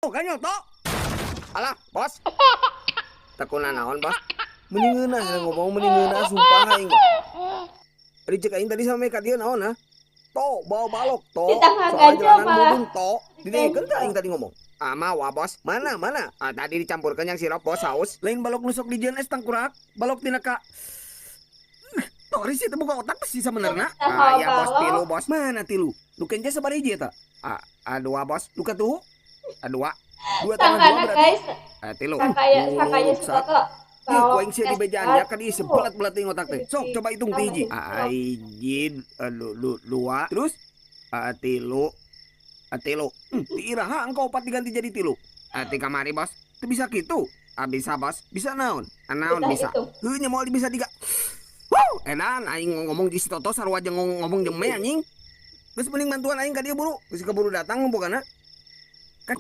kan nyoto. Alah, bos. Tekuna naon, bos? Mendingan ngomong mendingan sumpah aing. Ari cek aing tadi sama ka dia naon ah? To, bawa balok to. Kita Soalnya ngagajo jalanan malah. mudun to. Didekeun teh aing tadi ngomong. Mawa, bos. Mana? Tadi dicampurkan yang sirup, bos, saus. Lain balok nusuk di jenis tangkurak, balok tina ka. Tori sih buka otak sih sebenarnya. Ya, bos, tilu, bos. Mana tilu? Lu kenja sabariji eta? Dua, bos. Lu katuh? Dua. Dua tangan dua Sangkana berarti. guys, Tilu. sakaya si Toto. Ih, kuing sih di bejaannya ka di sebelat-belat ting otak teh. Sok coba hitung tiji. Aijin, dua. Terus Tilu. Tilu. diiraha engkau opat diganti jadi tilu. Tiga mari, bos. Teu bisa kitu. Bisa, bos. Bisa naon? Naon bisa. Heuh nya moal bisa tiga. Edan, aing ngomong di si Toto sarua aja ngomong jeung me anjing. Geus mending bantuan aing ka dia buru. Geus keburu datang bukanna. Kan